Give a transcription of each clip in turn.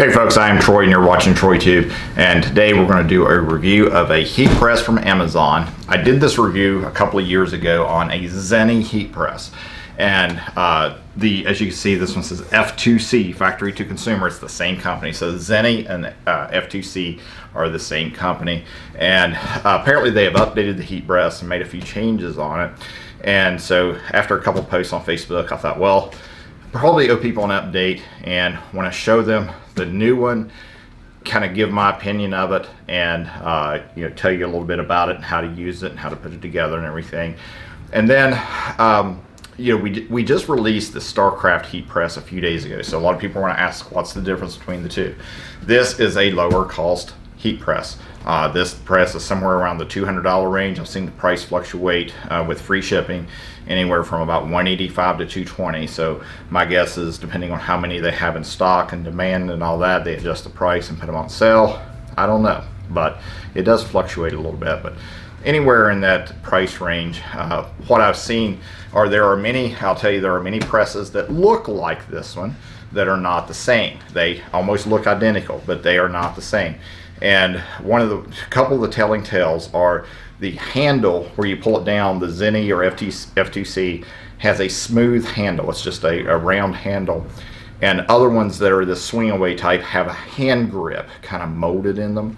Hey folks, I am Troy and you're watching TroyTube, and today we're going to do a review of a heat press from Amazon. I did this review a couple of years ago on a Zeny heat press, and as you can see, this one says F2C, factory to consumer. It's the same company, so Zeny and F2C are the same company, and apparently they have updated the heat press and made a few changes on it. And so after a couple posts on Facebook, I thought, well, probably owe people an update, and when I show them the new one, kind of give my opinion of it, and tell you a little bit about it and how to use it and how to put it together and everything. And then we just released the StarCraft heat press a few days ago, so a lot of people want to ask what's the difference between the two. This is a lower cost heat press. This press is somewhere around the $200 range. I've seen the price fluctuate with free shipping anywhere from about $185 to $220. So my guess is, depending on how many they have in stock and demand and all that, they adjust the price and put them on sale. I don't know, but it does fluctuate a little bit. But anywhere in that price range, what I've seen are there are many presses that look like this one that are not the same. They almost look identical, but they are not the same. And couple of the telling tales are the handle where you pull it down. The Zeny or F2C has a smooth handle. It's just a round handle. And other ones that are the swing away type have a hand grip kind of molded in them.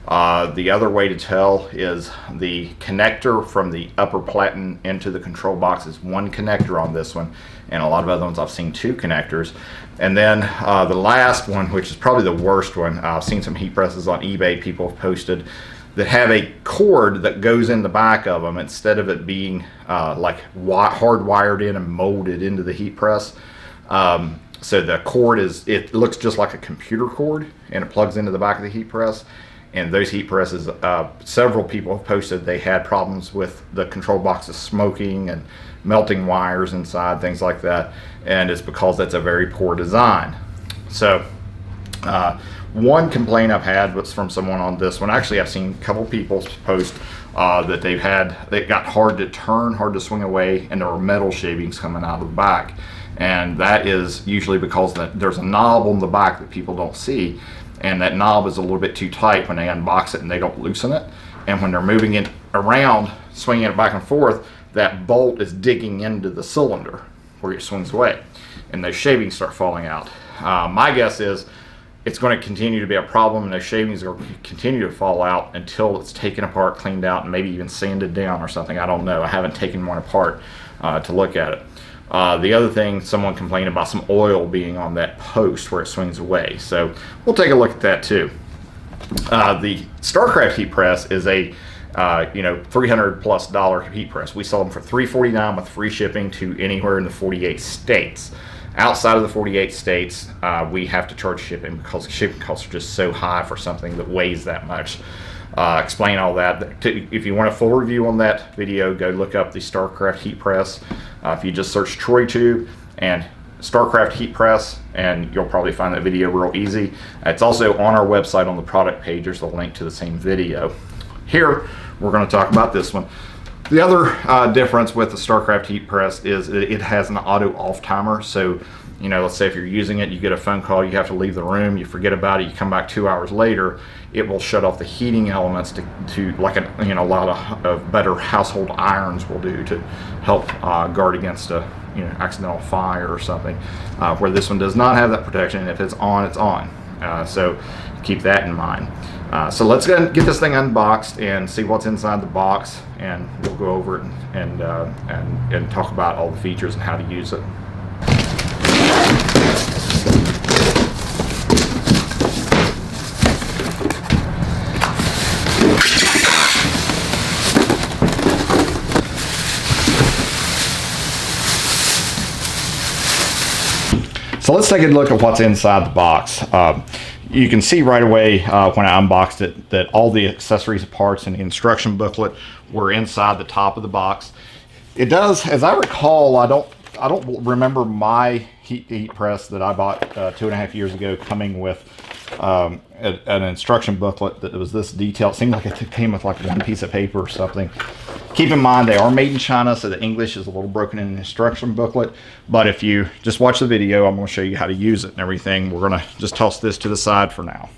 The other way to tell is the connector from the upper platen into the control box is one connector on this one, and a lot of other ones I've seen two connectors. And then the last one, which is probably the worst one, I've seen some heat presses on eBay people have posted that have a cord that goes in the back of them instead of it being hardwired in and molded into the heat press. So the cord it looks just like a computer cord, and it plugs into the back of the heat press. And those heat presses, several people have posted they had problems with the control boxes smoking and melting wires inside, things like that. And it's because that's a very poor design. So one complaint I've had was from someone on this one. Actually, I've seen a couple people post that they got hard to turn, hard to swing away, and there were metal shavings coming out of the back. And that is usually because there's a knob on the back that people don't see, and that knob is a little bit too tight when they unbox it and they don't loosen it. And when they're moving it around, swinging it back and forth, that bolt is digging into the cylinder where it swings away, and those shavings start falling out. My guess is it's going to continue to be a problem, and those shavings are going to continue to fall out until it's taken apart, cleaned out, and maybe even sanded down or something. I don't know. I haven't taken one apart to look at it. The other thing, someone complained about some oil being on that post where it swings away. So we'll take a look at that too. The StarCraft heat press is a $300+ heat press. We sell them for $349 with free shipping to anywhere in the 48 states. Outside of the 48 states, we have to charge shipping because shipping costs are just so high for something that weighs that much. Explain all that. If you want a full review on that video, go look up the StarCraft heat press. If you just search TroyTube and StarCraft heat press, and you'll probably find that video real easy. It's also on our website on the product page. There's a link to the same video. Here, we're going to talk about this one. The other difference with the StarCraft heat press is it has an auto off timer. So, let's say if you're using it, you get a phone call, you have to leave the room, you forget about it, you come back 2 hours later, it will shut off the heating elements to like a lot of better household irons will do to help guard against a accidental fire or something. Where this one does not have that protection. If it's on, it's on. So keep that in mind. So let's get this thing unboxed and see what's inside the box, and we'll go over it and talk about all the features and how to use it. So let's take a look at what's inside the box. You can see right away when I unboxed it that all the accessories, parts, and the instruction booklet were inside the top of the box. It does, as I recall, I don't remember my heat press that I bought 2.5 years ago coming with an instruction booklet that was this detailed. It seemed like it came with like one piece of paper or something. Keep in mind they are made in China, so the English is a little broken in the instruction booklet. But if you just watch the video, I'm going to show you how to use it and everything. We're going to just toss this to the side for now.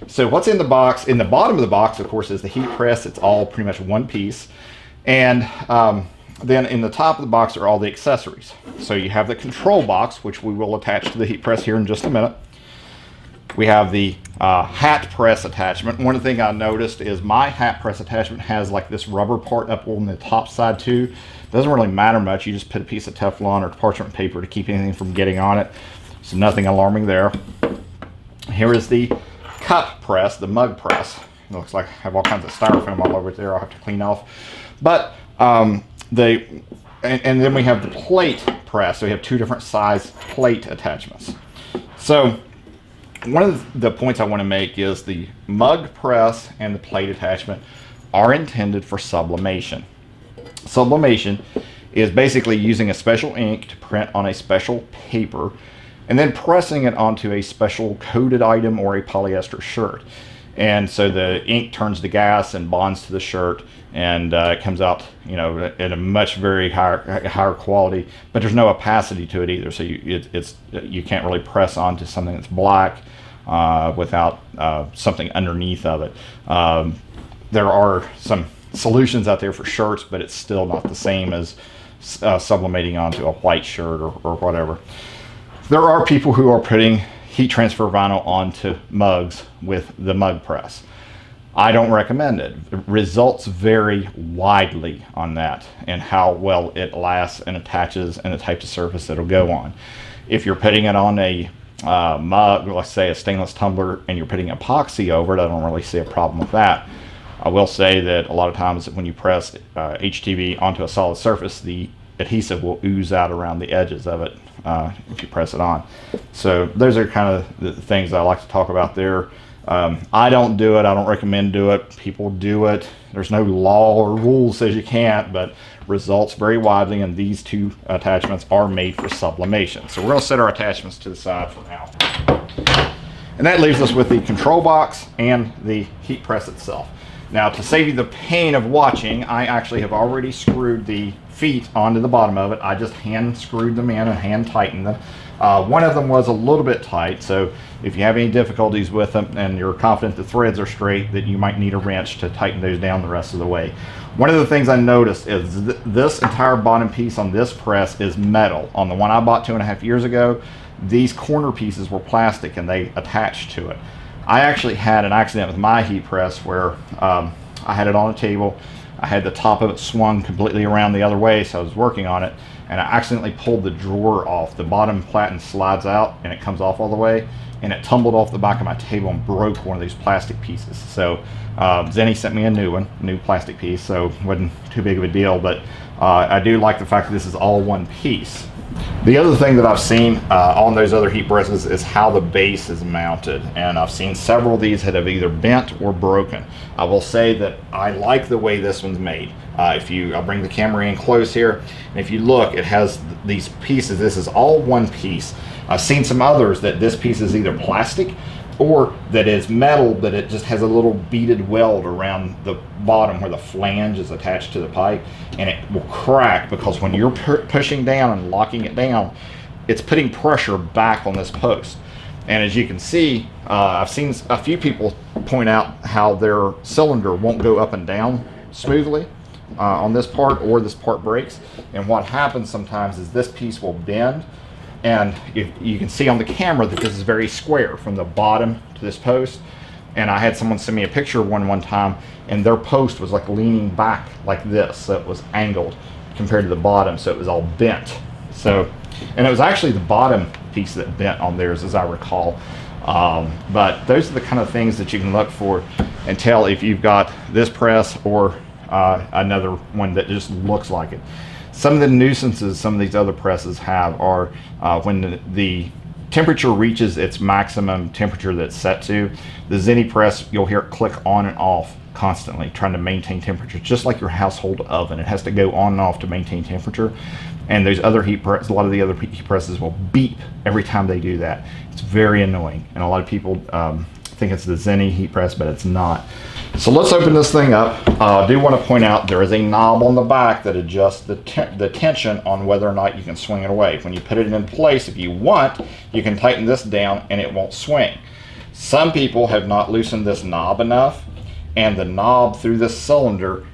So what's in the box? In the bottom of the box, of course, is the heat press. It's all pretty much one piece. And then in the top of the box are all the accessories. So you have the control box, which we will attach to the heat press here in just a minute. We have the hat press attachment. One thing I noticed is my hat press attachment has like this rubber part up on the top side too. Doesn't really matter much. You just put a piece of Teflon or parchment paper to keep anything from getting on it. So nothing alarming there. Here is the cup press, the mug press. It looks like I have all kinds of styrofoam all over it there. I'll have to clean off. But and then we have the plate press. So we have two different size plate attachments. So one of the points I want to make is the mug press and the plate attachment are intended for sublimation. Sublimation is basically using a special ink to print on a special paper and then pressing it onto a special coated item or a polyester shirt. And so the ink turns to gas and bonds to the shirt, and it comes out, you know, at a much very higher quality. But there's no opacity to it either, so you can't really press onto something that's black without something underneath of it. There are some solutions out there for shirts, but it's still not the same as sublimating onto a white shirt or whatever. There are people who are putting heat transfer vinyl onto mugs with the mug press. I don't recommend it. Results vary widely on that and how well it lasts and attaches and the type of surface it'll go on. If you're putting it on a mug, let's say a stainless tumbler, and you're putting epoxy over it, I don't really see a problem with that. I will say that a lot of times when you press HTV onto a solid surface, the adhesive will ooze out around the edges of it if you press it on. So those are kind of the things I like to talk about there. I don't do it. I don't recommend do it. People do it. There's no law or rule says you can't, but results vary widely, and these two attachments are made for sublimation. So we're going to set our attachments to the side for now. And that leaves us with the control box and the heat press itself. Now, to save you the pain of watching, I actually have already screwed the feet onto the bottom of it. I just hand screwed them in and hand tightened them. One of them was a little bit tight, so if you have any difficulties with them and you're confident the threads are straight, that you might need a wrench to tighten those down the rest of the way. One of the things I noticed is this entire bottom piece on this press is metal. On the one I bought 2.5 years ago, these corner pieces were plastic and they attached to it. I actually had an accident with my heat press where I had it on a table. I had the top of it swung completely around the other way, so I was working on it, and I accidentally pulled the drawer off. The bottom platen slides out and it comes off all the way, and it tumbled off the back of my table and broke one of these plastic pieces. So Zeny sent me a new plastic piece, so it wasn't too big of a deal, but I do like the fact that this is all one piece. The other thing that I've seen on those other heat presses is how the base is mounted, and I've seen several of these that have either bent or broken. I will say that I like the way this one's made. I'll bring the camera in close here, and if you look, it has these pieces. This is all one piece. I've seen some others that this piece is either plastic or that it's metal, but it just has a little beaded weld around the bottom where the flange is attached to the pipe, and it will crack because when you're pushing down and locking it down, it's putting pressure back on this post. And as you can see, I've seen a few people point out how their cylinder won't go up and down smoothly on this part, or this part breaks. And what happens sometimes is this piece will bend, and you can see on the camera that this is very square from the bottom to this post. And I had someone send me a picture of one time, and their post was like leaning back like this, so it was angled compared to the bottom, so it was all bent. So, and it was actually the bottom piece that bent on theirs, as I recall. But those are the kind of things that you can look for and tell if you've got this press or another one that just looks like it. Some of the nuisances some of these other presses have are when the temperature reaches its maximum temperature that's set to, the Zeny press, you'll hear it click on and off constantly, trying to maintain temperature, just like your household oven. It has to go on and off to maintain temperature. And those other a lot of the other heat presses will beep every time they do that. It's very annoying, and a lot of people think it's the Zeny heat press, but it's not. So let's open this thing up. I do want to point out there is a knob on the back that adjusts the tension on whether or not you can swing it away. When you put it in place, if you want, you can tighten this down and it won't swing. Some people have not loosened this knob enough, and the knob through this cylinder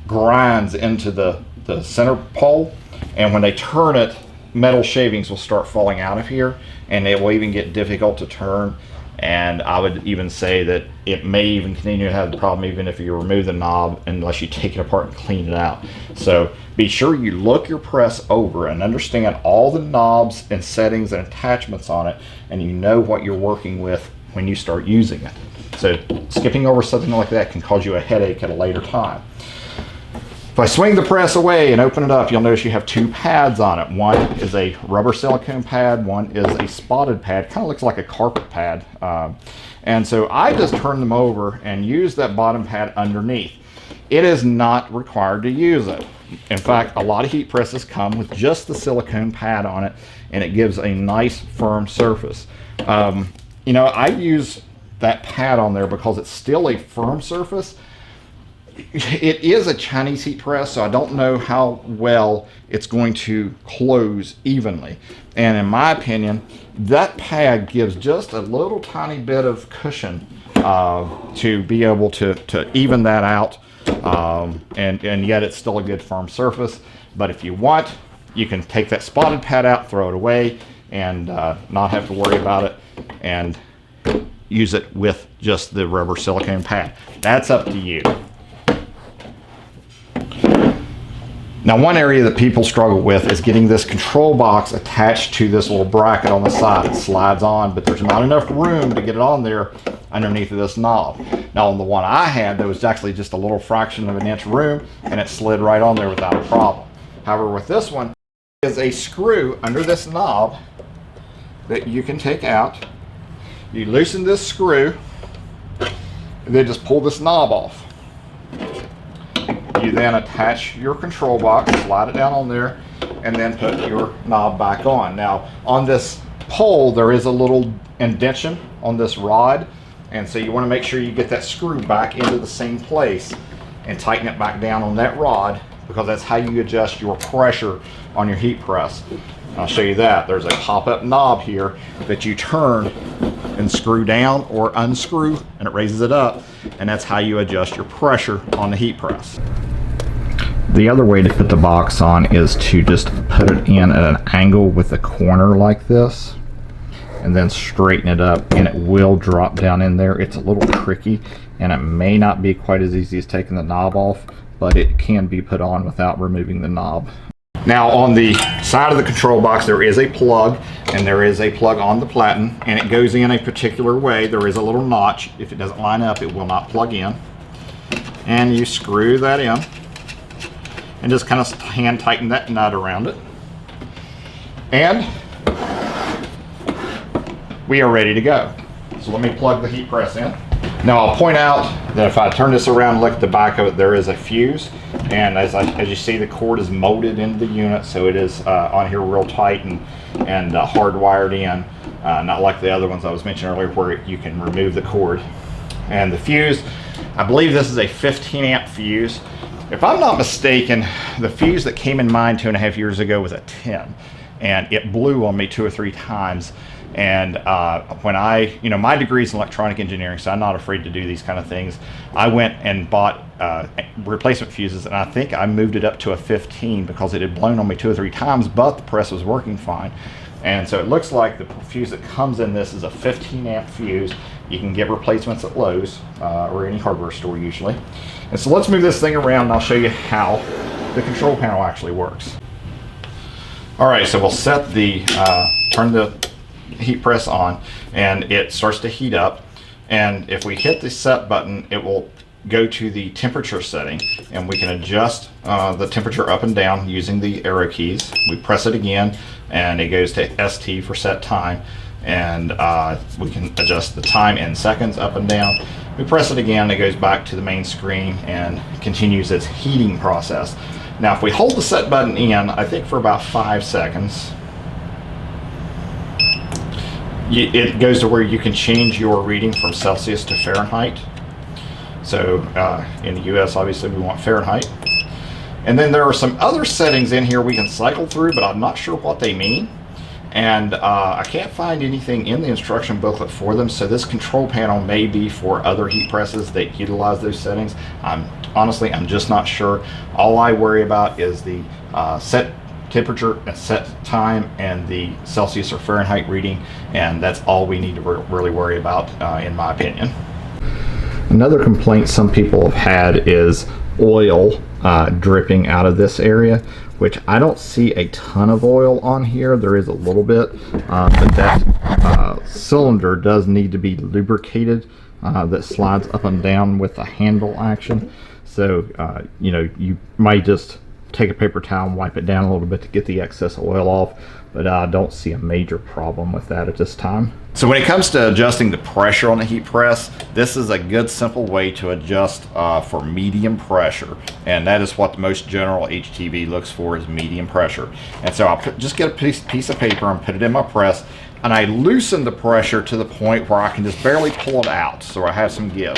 grinds into the center pole, and when they turn it, metal shavings will start falling out of here, and it will even get difficult to turn. And I would even say that it may even continue to have the problem even if you remove the knob, unless you take it apart and clean it out. So be sure you look your press over and understand all the knobs and settings and attachments on it, and you know what you're working with when you start using it. So skipping over something like that can cause you a headache at a later time. If I swing the press away and open it up, you'll notice you have two pads on it. One is a rubber silicone pad, one is a spotted pad, kind of looks like a carpet pad. And so I just turn them over and use that bottom pad underneath. It is not required to use it. In fact, a lot of heat presses come with just the silicone pad on it, and it gives a nice firm surface. You know, I use that pad on there because it's still a firm surface. It is a Chinese heat press, so I don't know how well it's going to close evenly. And in my opinion, that pad gives just a little tiny bit of cushion to be able to even that out. And yet it's still a good firm surface. But if you want, you can take that spotted pad out, throw it away, and not have to worry about it, and use it with just the rubber silicone pad. That's up to you. Now, one area that people struggle with is getting this control box attached to this little bracket on the side. It slides on, but there's not enough room to get it on there underneath of this knob. Now, on the one I had, there was actually just a little fraction of an inch room, and it slid right on there without a problem. However, with this one, there is a screw under this knob that you can take out. You loosen this screw, and then just pull this knob off. You then attach your control box, slide it down on there, and then put your knob back on. Now, on this pole, there is a little indentation on this rod, and so you want to make sure you get that screw back into the same place and tighten it back down on that rod, because that's how you adjust your pressure on your heat press. I'll show you that. There's a pop-up knob here that you turn and screw down or unscrew, and it raises it up, and that's how you adjust your pressure on the heat press. The other way to put the box on is to just put it in at an angle with a corner like this, and then straighten it up, and it will drop down in there. It's a little tricky, and it may not be quite as easy as taking the knob off, but it can be put on without removing the knob. Now, on the side of the control box, there is a plug, and there is a plug on the Platen, and it goes in a particular way. There is a little notch. If it doesn't line up, it will not plug in. And you screw that in, and just kind of hand tighten that nut around it. And we are ready to go. So let me plug the heat press in. Now, I'll point out that if I turn this around and look at the back of it, there is a fuse, and as you see, the cord is molded into the unit, so it is on here real tight and hardwired in, not like the other ones I was mentioning earlier where you can remove the cord. And the fuse, I believe this is a 15 amp fuse. If I'm not mistaken, the fuse that came in mine 2.5 years ago was a 10, and it blew on me 2 or 3 times. And when my degree is in electronic engineering, so I'm not afraid to do these kind of things. I went and bought replacement fuses, and I think I moved it up to a 15 because it had blown on me 2 or 3 times, but the press was working fine. And so it looks like the fuse that comes in this is a 15 amp fuse. You can get replacements at Lowe's or any hardware store usually. And so let's move this thing around, and I'll show you how the control panel actually works. All right, so we'll set turn the heat press on, and it starts to heat up, and if we hit the set button, it will go to the temperature setting, and we can adjust the temperature up and down using the arrow keys. We press it again, and it goes to ST for set time, and we can adjust the time in seconds up and down. We press it again, it goes back to the main screen and continues its heating process. Now if we hold the set button in, I think for about 5 seconds, it goes to where you can change your reading from Celsius to Fahrenheit. So in the US, obviously we want Fahrenheit. And then there are some other settings in here we can cycle through, but I'm not sure what they mean. And I can't find anything in the instruction booklet for them, so this control panel may be for other heat presses that utilize those settings. Honestly, I'm just not sure. All I worry about is the set temperature and set time and the Celsius or Fahrenheit reading, and that's all we need to really worry about, in my opinion. Another complaint some people have had is oil dripping out of this area, which I don't see a ton of oil on here. There is a little bit, but that cylinder does need to be lubricated. That slides up and down with the handle action. So, you know, you might just take a paper towel and wipe it down a little bit to get the excess oil off, but I don't see a major problem with that at this time. So when it comes to adjusting the pressure on the heat press, this is a good simple way to adjust for medium pressure, and that is what the most general HTV looks for, is medium pressure. And so I'll just get a piece of paper and put it in my press, and I loosen the pressure to the point where I can just barely pull it out, so I have some give.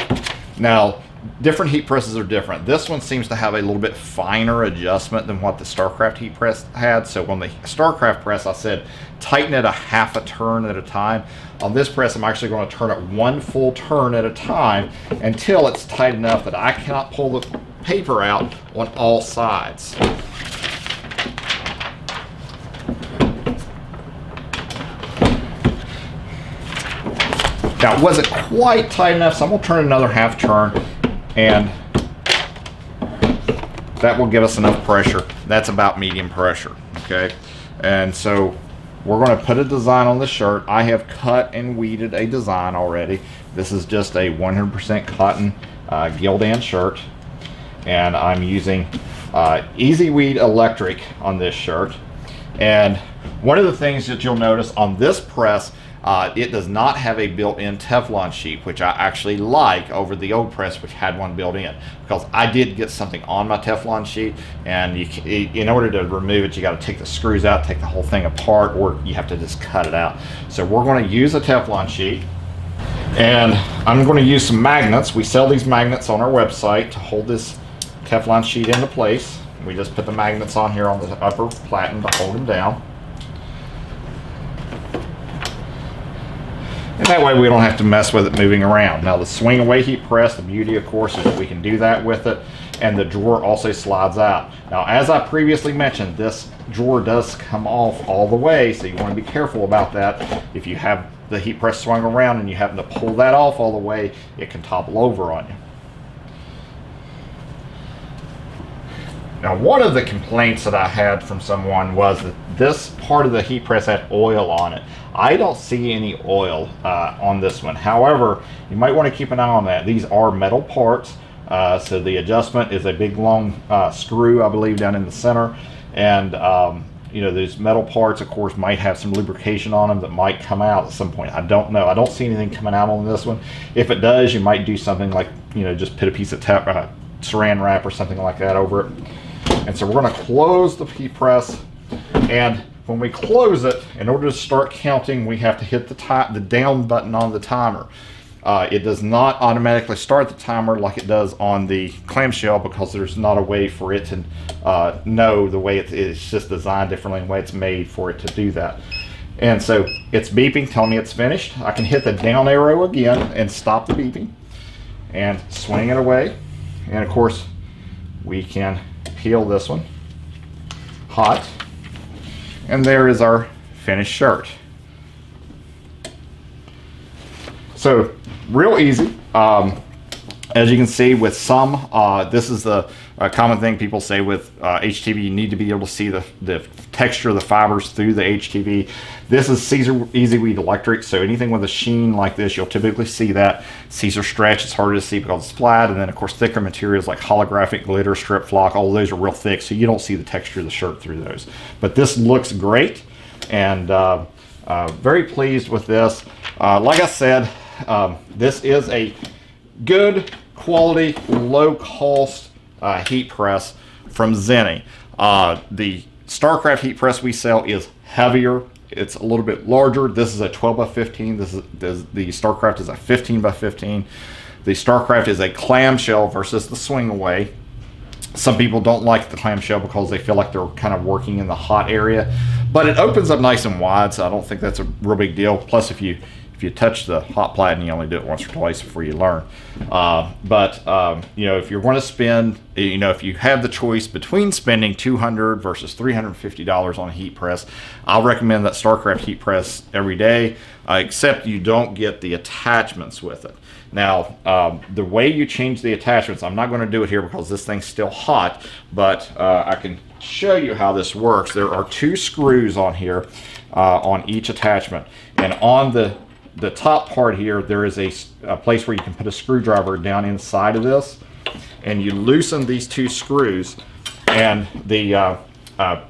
Now, different heat presses are different. This one seems to have a little bit finer adjustment than what the StarCraft heat press had. So on the StarCraft press, I said tighten it a half a turn at a time. On this press, I'm actually going to turn it 1 full turn at a time until it's tight enough that I cannot pull the paper out on all sides. Now it wasn't quite tight enough, so I'm going to turn another half turn, and that will give us enough pressure. That's about medium pressure, okay? And so we're going to put a design on the shirt. I have cut and weeded a design already. This is just a 100% cotton Gildan shirt, and I'm using Easy Weed Electric on this shirt. And one of the things that you'll notice on this press, it does not have a built-in Teflon sheet, which I actually like over the old press, which had one built in, because I did get something on my Teflon sheet, and in order to remove it, you got to take the screws out, take the whole thing apart, or you have to just cut it out. So we're going to use a Teflon sheet, and I'm going to use some magnets. We sell these magnets on our website to hold this Teflon sheet into place. We just put the magnets on here on the upper platen to hold them down. And that way we don't have to mess with it moving around. Now the swing away heat press, the beauty of course is that we can do that with it, and the drawer also slides out. Now as I previously mentioned, this drawer does come off all the way, so you want to be careful about that. If you have the heat press swung around and you happen to pull that off all the way, it can topple over on you. Now one of the complaints that I had from someone was that this part of the heat press had oil on it. I don't see any oil on this one. However, you might want to keep an eye on that. These are metal parts, so the adjustment is a big long screw, I believe, down in the center. And you know, those metal parts, of course, might have some lubrication on them that might come out at some point. I don't know. I don't see anything coming out on this one. If it does, you might do something like, you know, just put a piece of saran wrap or something like that over it. And so we're going to close the heat press, and when we close it, in order to start counting, we have to hit the down button on the timer. It does not automatically start the timer like it does on the clamshell, because there's not a way for it to know the way it's just designed differently, the way it's made for it to do that. And so it's beeping, telling me it's finished. I can hit the down arrow again and stop the beeping and swing it away. And of course, we can peel this one hot. And there is our finished shirt. So real easy. As you can see with some, this is the common thing people say with HTV, you need to be able to see the texture of the fibers through the HTV. This is Caesar Easy Weed Electric, so anything with a sheen like this, you'll typically see that. Caesar Stretch is harder to see because it's flat, and then of course thicker materials like holographic glitter, strip flock, all of those are real thick, so you don't see the texture of the shirt through those. But this looks great, and very pleased with this. Like I said, this is a good quality, low cost heat press from Zeny. The StarCraft heat press we sell is heavier. It's a little bit larger. This is a 12 by 15. The StarCraft is a 15 by 15. The StarCraft is a clamshell versus the swing away. Some people don't like the clamshell because they feel like they're kind of working in the hot area, but it opens up nice and wide, so I don't think that's a real big deal. Plus, if you touch the hot Platen, you only do it once or twice before you learn. If you're going to spend, if you have the choice between spending $200 versus $350 on a heat press, I'll recommend that StarCraft heat press every day, except you don't get the attachments with it. Now, the way you change the attachments, I'm not going to do it here because this thing's still hot, but I can show you how this works. There are 2 screws on here on each attachment, and on the top part here, there is a place where you can put a screwdriver down inside of this, and you loosen these 2 screws, and the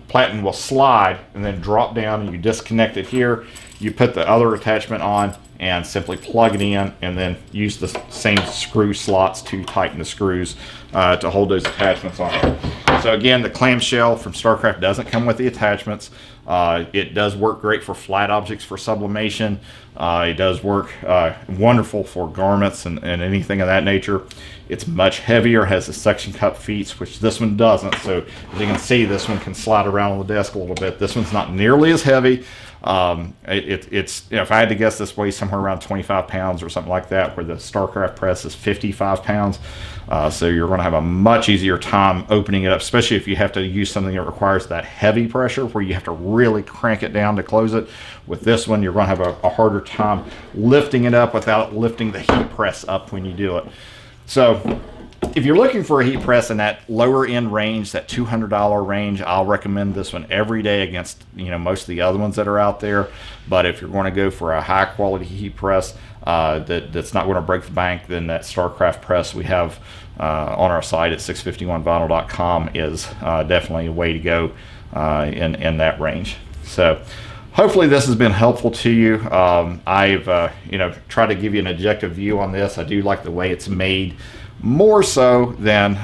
platen will slide and then drop down, and you disconnect it here. You put the other attachment on and simply plug it in, and then use the same screw slots to tighten the screws to hold those attachments on. So again, the clamshell from StarCraft doesn't come with the attachments. It does work great for flat objects for sublimation. It does work wonderful for garments and anything of that nature. It's much heavier, has the suction cup feet, which this one doesn't. So as you can see, this one can slide around on the desk a little bit. This one's not nearly as heavy. If I had to guess, this weighs somewhere around 25 pounds or something like that, where the StarCraft press is 55 pounds. So you're going to have a much easier time opening it up, especially if you have to use something that requires that heavy pressure where you have to really crank it down to close it. With this one, you're going to have a harder time lifting it up without lifting the heat press up when you do it. So if you're looking for a heat press in that lower end range, that $200 range, I'll recommend this one every day against most of the other ones that are out there. But if you're going to go for a high quality heat press that's not going to break the bank, then that StarCraft press we have on our site at 651vinyl.com is definitely a way to go in that range. So hopefully this has been helpful to you. I've tried to give you an objective view on this. I do like the way it's made, more so than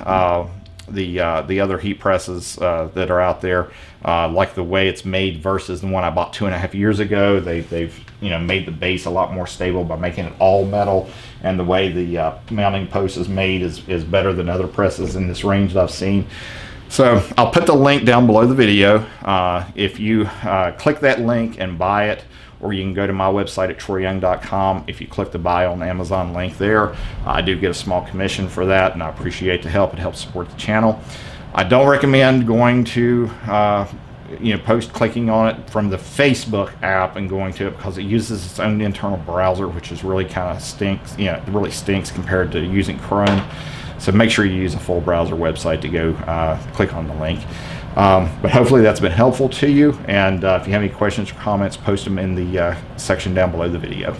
the other heat presses that are out there. Like the way it's made versus the one I bought 2.5 years ago. They've made the base a lot more stable by making it all metal, and the way the mounting post is made is better than other presses in this range that I've seen. So I'll put the link down below the video. If you click that link and buy it, or you can go to my website at troyyoung.com. If you click the buy on Amazon link there, I do get a small commission for that, and I appreciate the help. It helps support the channel. I don't recommend going to clicking on it from the Facebook app and going to it, because it uses its own internal browser, which is really kind of stinks. It really stinks compared to using Chrome. So make sure you use a full browser website to go click on the link. But hopefully that's been helpful to you, and if you have any questions or comments, post them in the section down below the video.